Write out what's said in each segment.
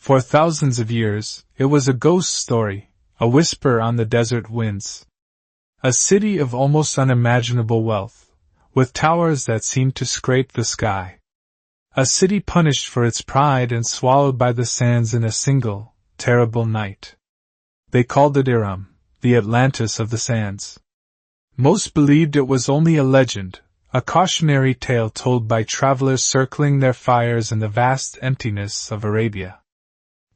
For thousands of years, it was a ghost story, a whisper on the desert winds. A city of almost unimaginable wealth, with towers that seemed to scrape the sky. A city punished for its pride and swallowed by the sands in a single, terrible night. They called it Iram, the Atlantis of the sands. Most believed it was only a legend, a cautionary tale told by travelers circling their fires in the vast emptiness of Arabia.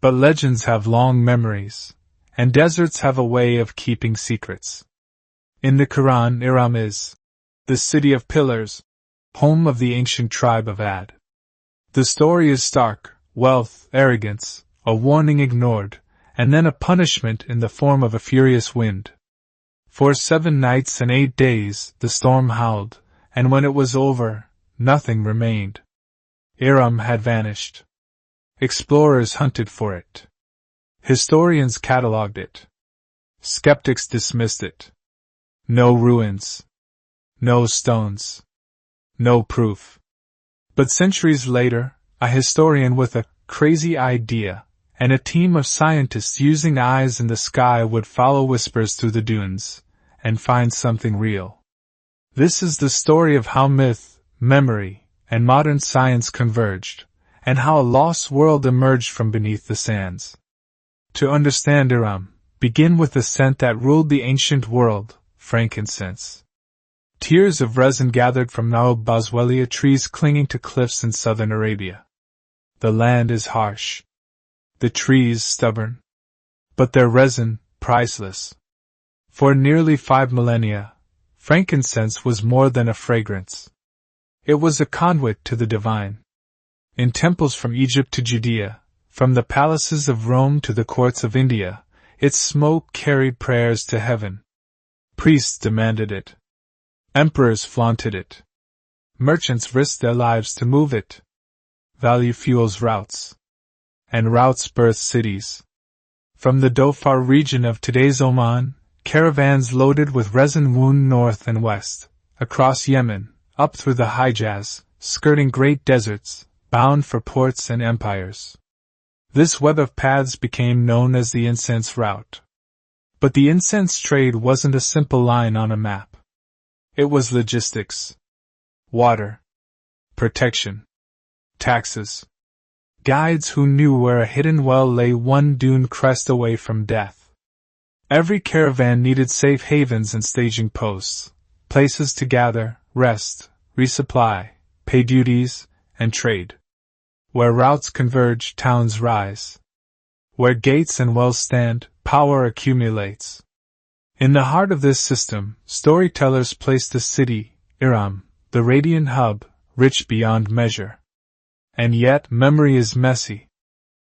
But legends have long memories, and deserts have a way of keeping secrets. In the Quran, Iram is the city of pillars, home of the ancient tribe of Ad. The story is stark: wealth, arrogance, a warning ignored, and then a punishment in the form of a furious wind. For 7 nights and 8 days the storm howled, and when it was over, nothing remained. Iram had vanished. Explorers hunted for it. Historians catalogued it. Skeptics dismissed it. No ruins. No stones. No proof. But centuries later, a historian with a crazy idea, and a team of scientists using eyes in the sky would follow whispers through the dunes, and find something real. This is the story of how myth, memory, and modern science converged, and how a lost world emerged from beneath the sands. To understand Iram, begin with the scent that ruled the ancient world: frankincense. Tears of resin gathered from Naub boswellia trees clinging to cliffs in southern Arabia. The land is harsh. The trees stubborn. But their resin, priceless. For nearly 5 millennia, frankincense was more than a fragrance. It was a conduit to the divine. In temples from Egypt to Judea, from the palaces of Rome to the courts of India, its smoke carried prayers to heaven. Priests demanded it. Emperors flaunted it. Merchants risked their lives to move it. Value fuels routes. And routes birth cities. From the Dhofar region of today's Oman, caravans loaded with resin wound north and west, across Yemen, up through the Hijaz, skirting great deserts, bound for ports and empires. This web of paths became known as the incense route. But the incense trade wasn't a simple line on a map. It was logistics. Water. Protection. Taxes. Guides who knew where a hidden well lay one dune crest away from death. Every caravan needed safe havens and staging posts, places to gather, rest, resupply, pay duties, and trade. Where routes converge, towns rise. Where gates and wells stand, power accumulates. In the heart of this system, storytellers placed the city, Iram, the radiant hub, rich beyond measure. And yet, memory is messy.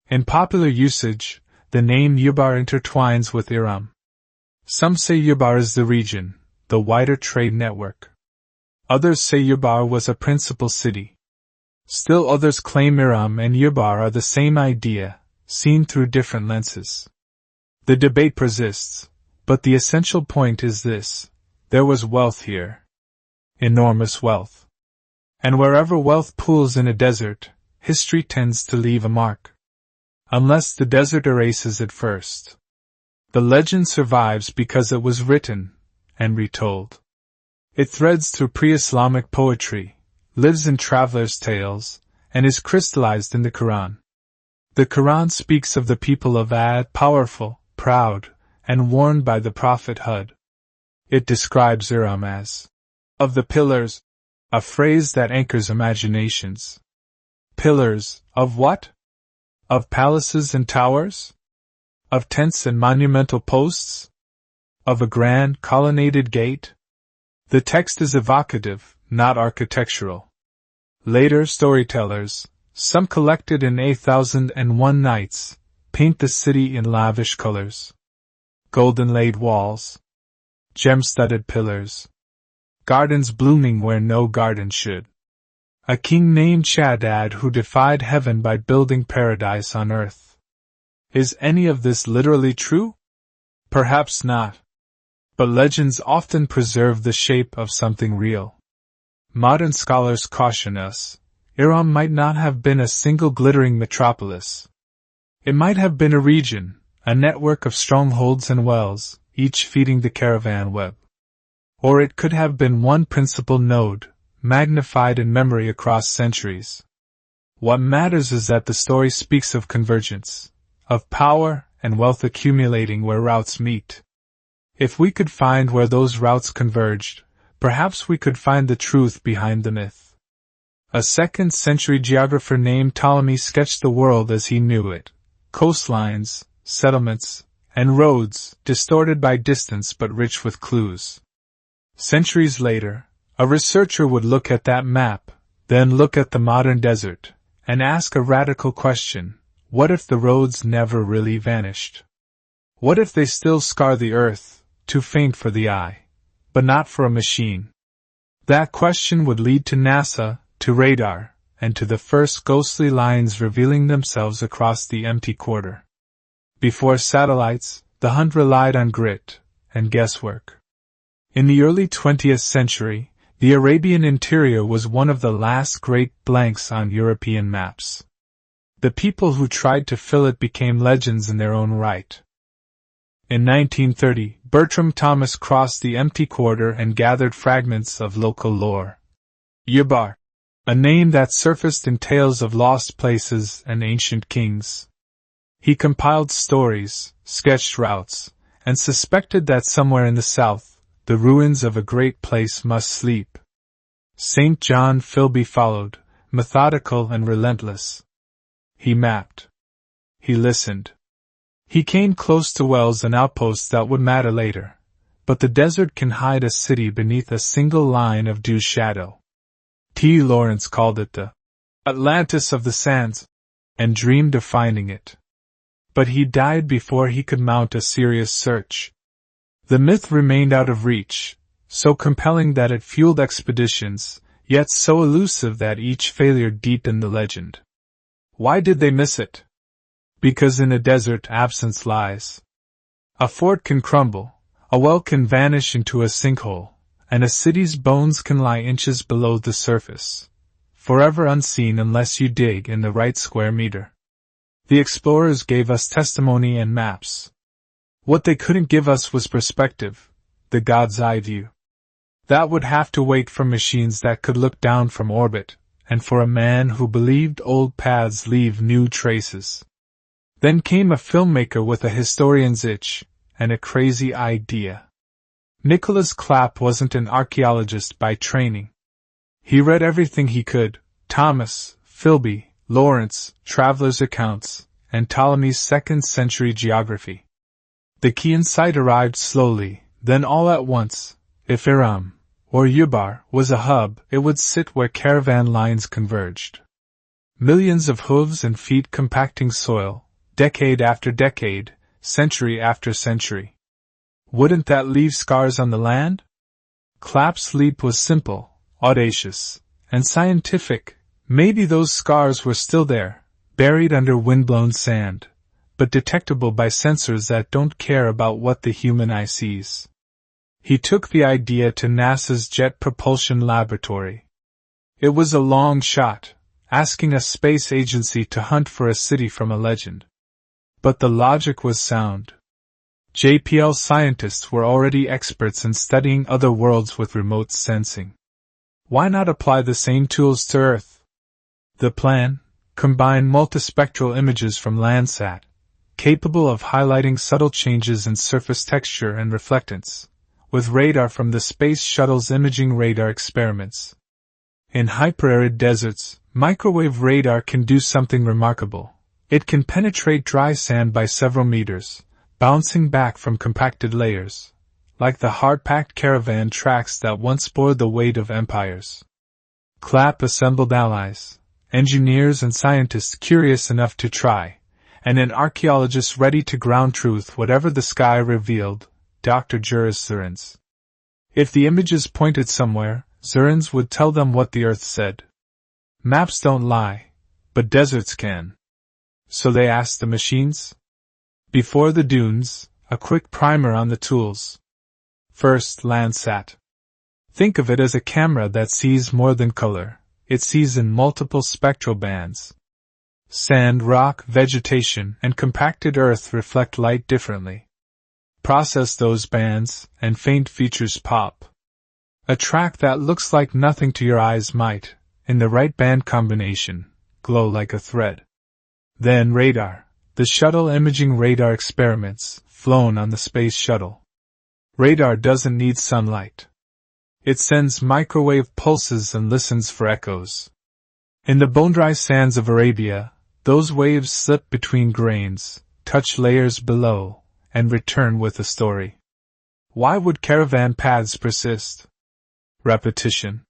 In popular usage, the name Ubar intertwines with Iram. Some say Ubar is the region, the wider trade network. Others say Ubar was a principal city. Still others claim Iram and Ubar are the same idea, seen through different lenses. The debate persists, but the essential point is this: there was wealth here. Enormous wealth. And wherever wealth pools in a desert, history tends to leave a mark. Unless the desert erases it first. The legend survives because it was written and retold. It threads through pre-Islamic poetry, lives in travelers' tales, and is crystallized in the Quran. The Quran speaks of the people of Ad, powerful, proud, and warned by the prophet Hud. It describes Iram as of the pillars, a phrase that anchors imaginations. Pillars, of what? Of palaces and towers? Of tents and monumental posts? Of a grand colonnaded gate? The text is evocative, not architectural. Later storytellers, some collected in 8001 Nights, paint the city in lavish colors. Golden-laid walls. Gem-studded pillars. Gardens blooming where no garden should. A king named Shaddad who defied heaven by building paradise on earth. Is any of this literally true? Perhaps not. But legends often preserve the shape of something real. Modern scholars caution us, Iram might not have been a single glittering metropolis. It might have been a region, a network of strongholds and wells, each feeding the caravan web. Or it could have been one principal node, magnified in memory across centuries. What matters is that the story speaks of convergence, of power and wealth accumulating where routes meet. If we could find where those routes converged, perhaps we could find the truth behind the myth. A 2nd century geographer named Ptolemy sketched the world as he knew it: coastlines, settlements, and roads, distorted by distance but rich with clues. Centuries later, a researcher would look at that map, then look at the modern desert, and ask a radical question: what if the roads never really vanished? What if they still scar the earth, too faint for the eye, but not for a machine? That question would lead to NASA, to radar, and to the first ghostly lines revealing themselves across the empty quarter. Before satellites, the hunt relied on grit and guesswork. In the early 20th century, the Arabian interior was one of the last great blanks on European maps. The people who tried to fill it became legends in their own right. In 1930, Bertram Thomas crossed the empty quarter and gathered fragments of local lore. Ubar, a name that surfaced in tales of lost places and ancient kings. He compiled stories, sketched routes, and suspected that somewhere in the south, the ruins of a great place must sleep. St. John Philby followed, methodical and relentless. He mapped. He listened. He came close to wells and outposts that would matter later, but the desert can hide a city beneath a single line of dew shadow. T. Lawrence called it the Atlantis of the sands, and dreamed of finding it. But he died before he could mount a serious search. The myth remained out of reach, so compelling that it fueled expeditions, yet so elusive that each failure deepened the legend. Why did they miss it? Because in a desert absence lies. A fort can crumble, a well can vanish into a sinkhole, and a city's bones can lie inches below the surface, forever unseen unless you dig in the right square meter. The explorers gave us testimony and maps. What they couldn't give us was perspective, the God's eye view. That would have to wait for machines that could look down from orbit, and for a man who believed old paths leave new traces. Then came a filmmaker with a historian's itch, and a crazy idea. Nicholas Clapp wasn't an archaeologist by training. He read everything he could: Thomas, Philby, Lawrence, travelers' accounts, and Ptolemy's 2nd century geography. The key insight arrived slowly, then all at once. If Iram, or Ubar, was a hub, it would sit where caravan lines converged. Millions of hooves and feet compacting soil, decade after decade, century after century. Wouldn't that leave scars on the land? Clapp's leap was simple, audacious, and scientific. Maybe those scars were still there, buried under windblown sand, but detectable by sensors that don't care about what the human eye sees. He took the idea to NASA's Jet Propulsion Laboratory. It was a long shot, asking a space agency to hunt for a city from a legend. But the logic was sound. JPL scientists were already experts in studying other worlds with remote sensing. Why not apply the same tools to Earth? The plan: combine multispectral images from Landsat, capable of highlighting subtle changes in surface texture and reflectance, with radar from the Space Shuttle's imaging radar experiments. In hyperarid deserts, microwave radar can do something remarkable. It can penetrate dry sand by several meters, bouncing back from compacted layers, like the hard-packed caravan tracks that once bore the weight of empires. Clapp assembled allies, engineers and scientists curious enough to try, and an archaeologist ready to ground truth whatever the sky revealed, Dr. Juris Zurins. If the images pointed somewhere, Zurins would tell them what the Earth said. Maps don't lie, but deserts can. So they asked the machines? Before the dunes, a quick primer on the tools. First, Landsat. Think of it as a camera that sees more than color. It sees in multiple spectral bands. Sand, rock, vegetation, and compacted earth reflect light differently. Process those bands, and faint features pop. A track that looks like nothing to your eyes might, in the right band combination, glow like a thread. Then radar, the shuttle imaging radar experiments, flown on the space shuttle. Radar doesn't need sunlight. It sends microwave pulses and listens for echoes. In the bone-dry sands of Arabia, those waves slip between grains, touch layers below, and return with a story. Why would caravan paths persist? Repetition.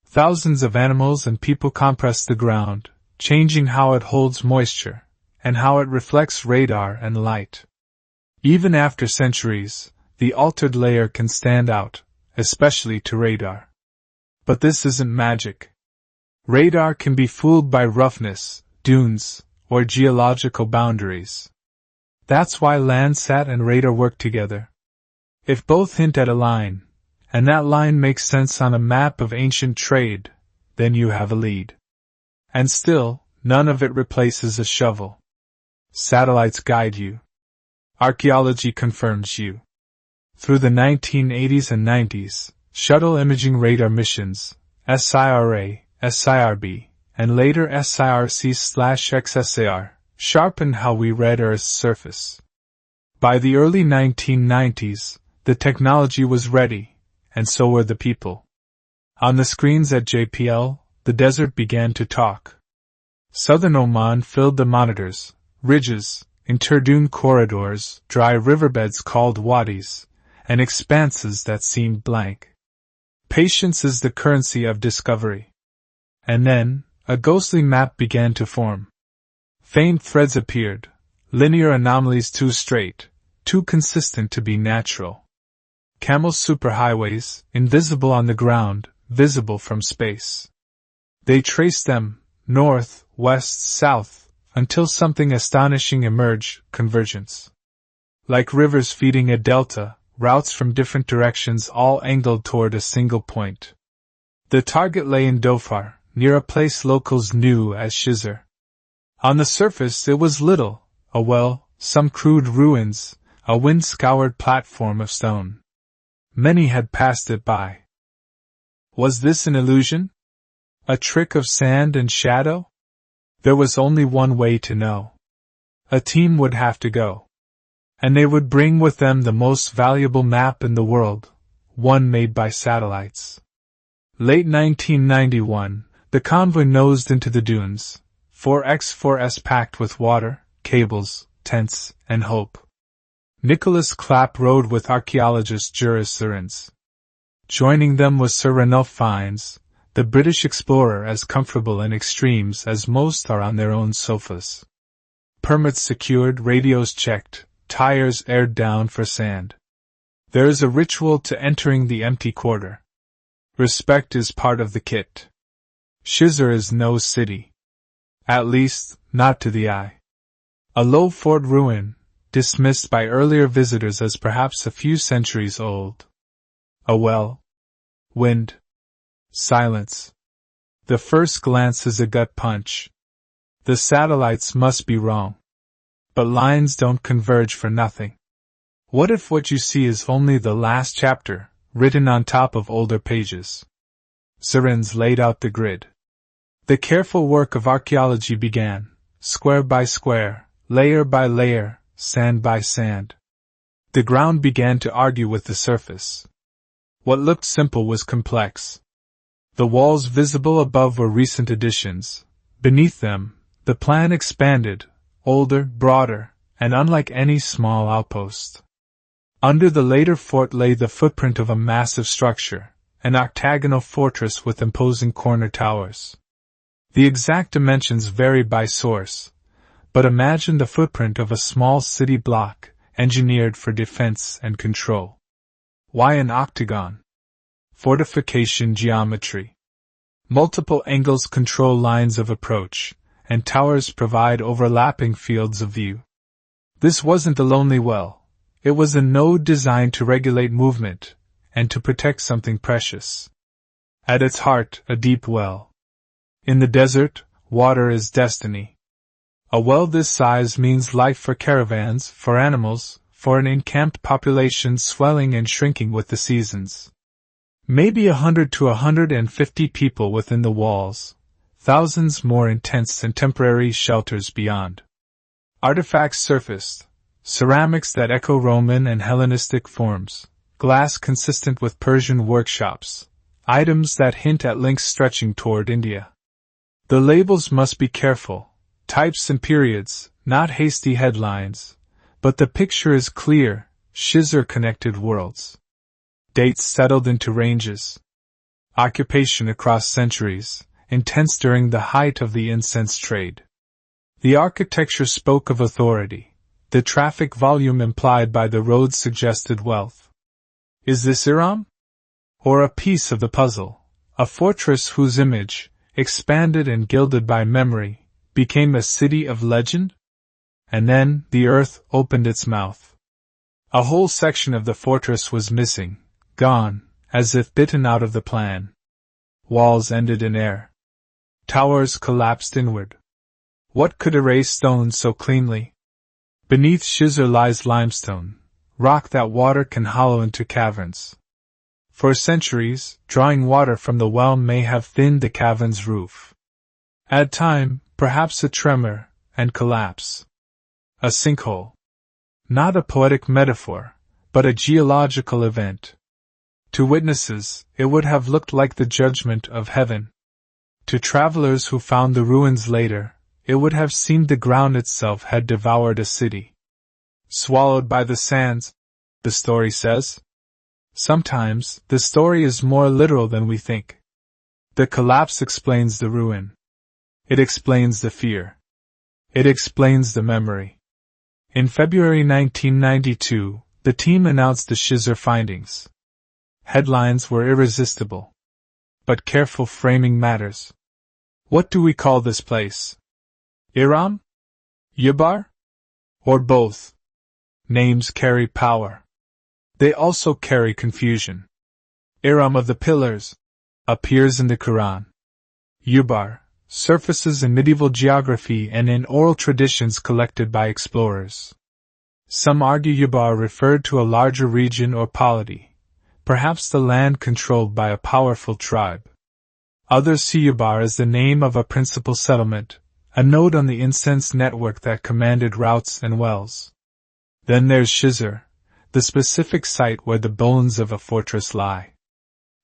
Thousands of animals and people compress the ground, changing how it holds moisture, and how it reflects radar and light. Even after centuries, the altered layer can stand out, especially to radar. But this isn't magic. Radar can be fooled by roughness, dunes, or geological boundaries. That's why Landsat and radar work together. If both hint at a line, and that line makes sense on a map of ancient trade, then you have a lead. And still, none of it replaces a shovel. Satellites guide you. Archaeology confirms you. Through the 1980s and 90s, shuttle imaging radar missions, SIRA, SIRB, and later SIRC/XSAR, sharpened how we read Earth's surface. By the early 1990s, the technology was ready, and so were the people. On the screens at JPL, the desert began to talk. Southern Oman filled the monitors, ridges, interdune corridors, dry riverbeds called wadis, and expanses that seemed blank. Patience is the currency of discovery. And then, a ghostly map began to form. Faint threads appeared, linear anomalies too straight, too consistent to be natural. Camel superhighways, invisible on the ground, visible from space. They traced them, north, west, south, until something astonishing emerged, convergence. Like rivers feeding a delta, routes from different directions all angled toward a single point. The target lay in Dhofar, near a place locals knew as Shisr. On the surface it was little, a well, some crude ruins, a wind-scoured platform of stone. Many had passed it by. Was this an illusion? A trick of sand and shadow? There was only one way to know. A team would have to go. And they would bring with them the most valuable map in the world, one made by satellites. Late 1991, the convoy nosed into the dunes, 4x4s packed with water, cables, tents, and hope. Nicholas Clapp rode with archaeologist Juris Surins. Joining them was Sir Ranulph Fiennes, the British explorer, as comfortable in extremes as most are on their own sofas. Permits secured, radios checked, tires aired down for sand. There is a ritual to entering the empty quarter. Respect is part of the kit. Shisr is no city. At least, not to the eye. A low fort ruin, dismissed by earlier visitors as perhaps a few centuries old. A well. Wind. Silence. The first glance is a gut punch. The satellites must be wrong. But lines don't converge for nothing. What if what you see is only the last chapter, written on top of older pages? Surins laid out the grid. The careful work of archaeology began, square by square, layer by layer, sand by sand. The ground began to argue with the surface. What looked simple was complex. The walls visible above were recent additions. Beneath them, the plan expanded, older, broader, and unlike any small outpost. Under the later fort lay the footprint of a massive structure, an octagonal fortress with imposing corner towers. The exact dimensions vary by source, but imagine the footprint of a small city block, engineered for defense and control. Why an octagon? Fortification geometry. Multiple angles control lines of approach, and towers provide overlapping fields of view. This wasn't a lonely well. It was a node designed to regulate movement, and to protect something precious. At its heart, a deep well. In the desert, water is destiny. A well this size means life for caravans, for animals, for an encamped population swelling and shrinking with the seasons. Maybe 100 to 150 people within the walls, thousands more in tents and temporary shelters beyond. Artifacts surfaced, ceramics that echo Roman and Hellenistic forms, glass consistent with Persian workshops, items that hint at links stretching toward India. The labels must be careful, types and periods, not hasty headlines, but the picture is clear, Shisr connected worlds. Dates settled into ranges. Occupation across centuries, intense during the height of the incense trade. The architecture spoke of authority. The traffic volume implied by the roads suggested wealth. Is this Iram? Or a piece of the puzzle, a fortress whose image, expanded and gilded by memory, became a city of legend? And then the earth opened its mouth. A whole section of the fortress was missing, gone, as if bitten out of the plan. Walls ended in air. Towers collapsed inward. What could erase stone so cleanly? Beneath Shisr lies limestone, rock that water can hollow into caverns. For centuries, drawing water from the well may have thinned the cavern's roof. Add time, perhaps a tremor, and collapse. A sinkhole. Not a poetic metaphor, but a geological event. To witnesses, it would have looked like the judgment of heaven. To travelers who found the ruins later, it would have seemed the ground itself had devoured a city. Swallowed by the sands, the story says. Sometimes, the story is more literal than we think. The collapse explains the ruin. It explains the fear. It explains the memory. In February 1992, the team announced the Shisr findings. Headlines were irresistible. But careful framing matters. What do we call this place? Iram? Ubar? Or both? Names carry power. They also carry confusion. Iram of the Pillars appears in the Quran. Ubar surfaces in medieval geography and in oral traditions collected by explorers. Some argue Ubar referred to a larger region or polity, perhaps the land controlled by a powerful tribe. Others see Ubar as the name of a principal settlement, a node on the incense network that commanded routes and wells. Then there's Shisr, the specific site where the bones of a fortress lie.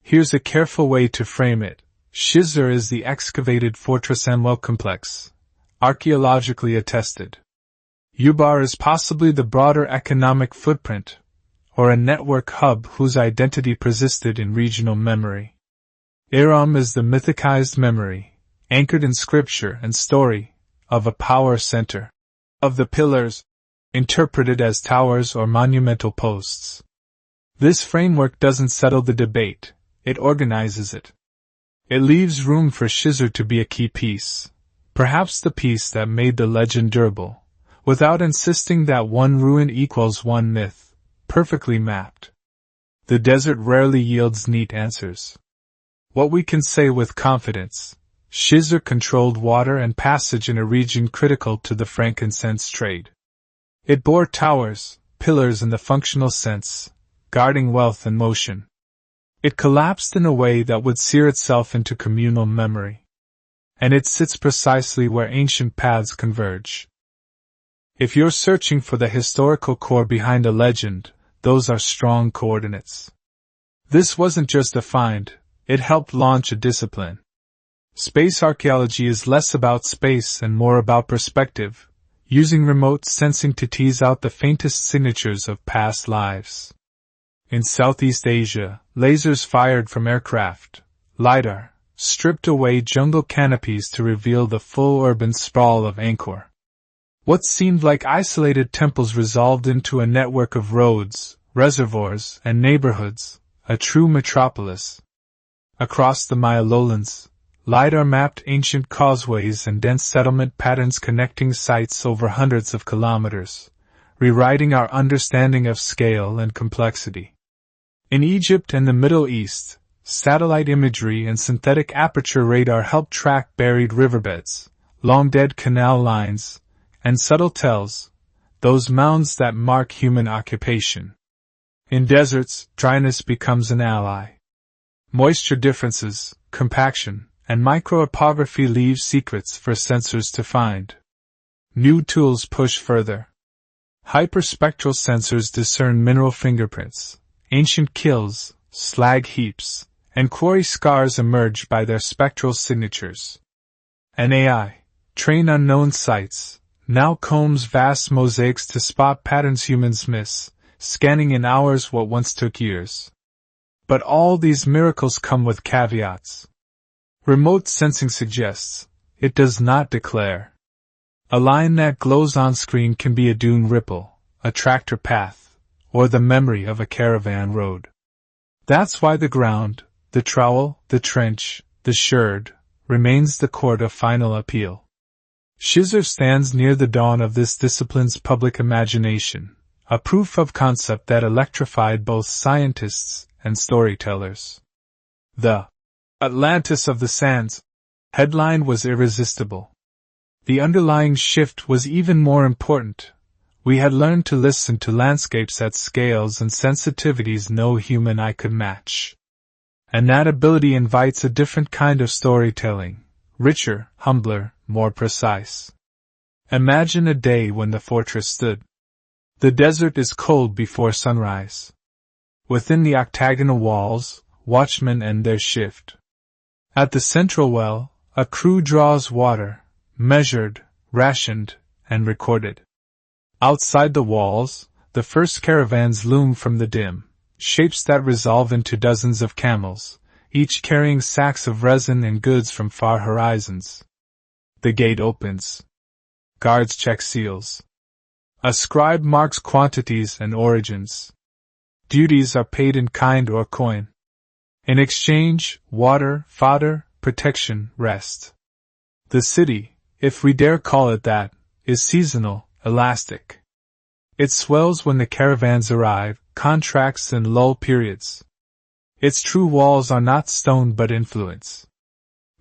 Here's a careful way to frame it. Shisr is the excavated fortress and well complex, archaeologically attested. Ubar is possibly the broader economic footprint, or a network hub whose identity persisted in regional memory. Iram is the mythicized memory, anchored in scripture and story, of a power center. Of the pillars, interpreted as towers or monumental posts. This framework doesn't settle the debate, it organizes it. It leaves room for Shisr to be a key piece, perhaps the piece that made the legend durable, without insisting that one ruin equals one myth, perfectly mapped. The desert rarely yields neat answers. What we can say with confidence, Shisr controlled water and passage in a region critical to the frankincense trade. It bore towers, pillars in the functional sense, guarding wealth and motion. It collapsed in a way that would sear itself into communal memory. And it sits precisely where ancient paths converge. If you're searching for the historical core behind a legend, those are strong coordinates. This wasn't just a find, it helped launch a discipline. Space archaeology is less about space and more about perspective, using remote sensing to tease out the faintest signatures of past lives. In Southeast Asia, lasers fired from aircraft, LiDAR, stripped away jungle canopies to reveal the full urban sprawl of Angkor. What seemed like isolated temples resolved into a network of roads, reservoirs, and neighborhoods, a true metropolis. Across the Maya lowlands, LiDAR mapped ancient causeways and dense settlement patterns connecting sites over hundreds of kilometers, rewriting our understanding of scale and complexity. In Egypt and the Middle East, satellite imagery and synthetic aperture radar helped track buried riverbeds, long-dead canal lines, and subtle tells, those mounds that mark human occupation. In deserts, dryness becomes an ally. Moisture differences, compaction, and microorography leave secrets for sensors to find. New tools push further. Hyperspectral sensors discern mineral fingerprints, ancient kilns, slag heaps, and quarry scars emerge by their spectral signatures. An AI, trained on known sites, now combs vast mosaics to spot patterns humans miss, scanning in hours what once took years. But all these miracles come with caveats. Remote sensing suggests, it does not declare. A line that glows on screen can be a dune ripple, a tractor path, or the memory of a caravan road. That's why the ground, the trowel, the trench, the sherd, remains the court of final appeal. Shisr stands near the dawn of this discipline's public imagination, a proof of concept that electrified both scientists and storytellers. The Atlantis of the Sands headline was irresistible. The underlying shift was even more important. We had learned to listen to landscapes at scales and sensitivities no human eye could match. And that ability invites a different kind of storytelling, richer, humbler, more precise. Imagine a day when the fortress stood. The desert is cold before sunrise. Within the octagonal walls, watchmen end their shift. At the central well, a crew draws water, measured, rationed, and recorded. Outside the walls, the first caravans loom from the dim, shapes that resolve into dozens of camels, each carrying sacks of resin and goods from far horizons. The gate opens. Guards check seals. A scribe marks quantities and origins. Duties are paid in kind or coin. In exchange, water, fodder, protection, rest. The city, if we dare call it that, is seasonal, elastic. It swells when the caravans arrive, contracts and lull periods. Its true walls are not stone but influence.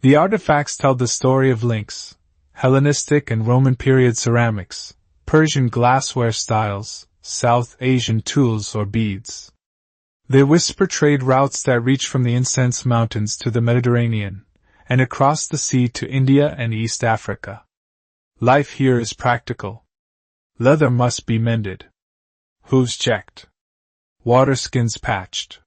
The artifacts tell the story of links, Hellenistic and Roman period ceramics, Persian glassware styles, South Asian tools or beads. They whisper trade routes that reach from the Incense Mountains to the Mediterranean, and across the sea to India and East Africa. Life here is practical. Leather must be mended. Hooves checked. Waterskins patched.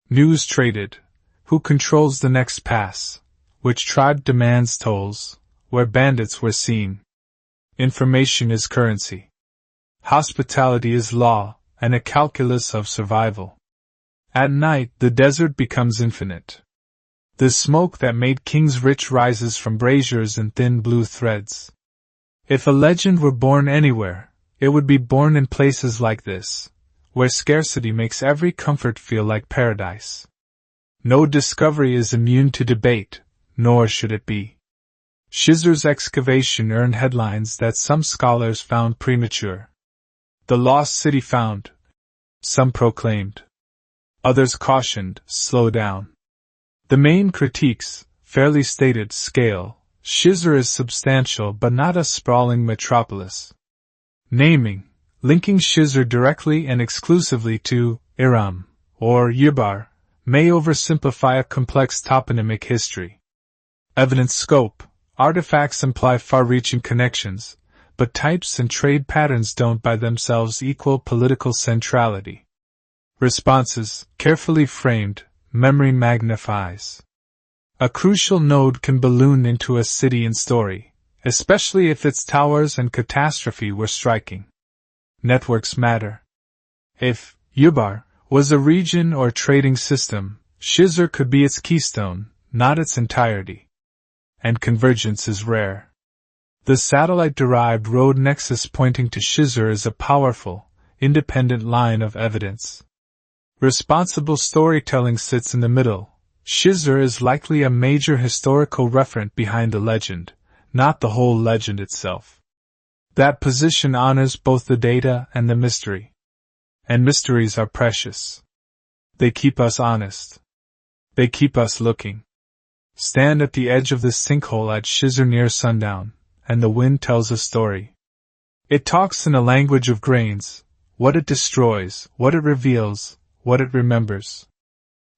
News traded. Who controls the next pass? Which tribe demands tolls? Where bandits were seen? Information is currency. Hospitality is law, and a calculus of survival. At night, the desert becomes infinite. The smoke that made kings rich rises from braziers in thin blue threads. If a legend were born anywhere, it would be born in places like this, where scarcity makes every comfort feel like paradise. No discovery is immune to debate, nor should it be. Shisr's excavation earned headlines that some scholars found premature. The lost city found, some proclaimed. Others cautioned, slow down. The main critiques, fairly stated, scale. Shisr is substantial but not a sprawling metropolis. Naming, linking Shisr directly and exclusively to Iram, or Ubar, may oversimplify a complex toponymic history. Evidence scope, artifacts imply far-reaching connections, but types and trade patterns don't by themselves equal political centrality. Responses, carefully framed, memory magnifies. A crucial node can balloon into a city in story, especially if its towers and catastrophe were striking. Networks matter. If Ubar was a region or trading system, Shisr could be its keystone, not its entirety. And convergence is rare. The satellite-derived road nexus pointing to Shisr is a powerful, independent line of evidence. Responsible storytelling sits in the middle. Shisr is likely a major historical referent behind the legend, not the whole legend itself. That position honors both the data and the mystery. And mysteries are precious. They keep us honest. They keep us looking. Stand at the edge of the sinkhole at Shisr near sundown, and the wind tells a story. It talks in a language of grains, what it destroys, what it reveals, what it remembers.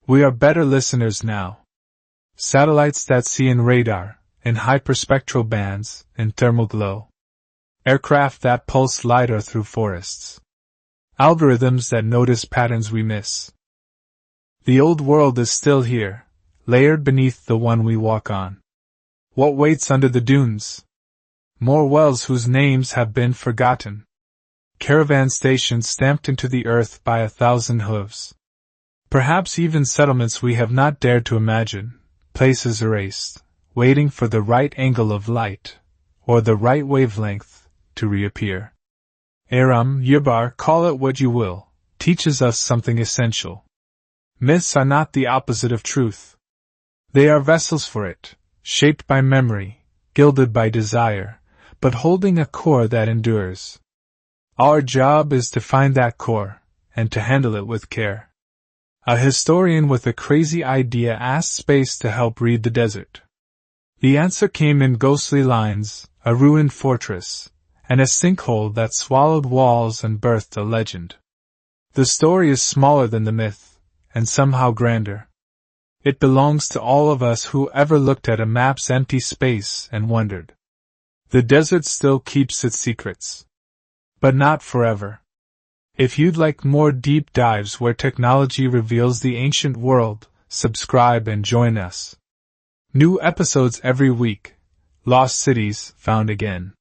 We are better listeners now. Satellites that see in radar, in hyperspectral bands, in thermal glow. Aircraft that pulse lighter through forests. Algorithms that notice patterns we miss. The old world is still here, layered beneath the one we walk on. What waits under the dunes? More wells whose names have been forgotten. Caravan stations stamped into the earth by 1,000 hooves. Perhaps even settlements we have not dared to imagine, places erased, waiting for the right angle of light, or the right wavelength, to reappear. Iram, Ubar, call it what you will, teaches us something essential. Myths are not the opposite of truth. They are vessels for it, shaped by memory, gilded by desire, but holding a core that endures. Our job is to find that core, and to handle it with care. A historian with a crazy idea asked space to help read the desert. The answer came in ghostly lines, a ruined fortress, and a sinkhole that swallowed walls and birthed a legend. The story is smaller than the myth, and somehow grander. It belongs to all of us who ever looked at a map's empty space and wondered. The desert still keeps its secrets. But not forever. If you'd like more deep dives where technology reveals the ancient world, subscribe and join us. New episodes every week. Lost cities found again.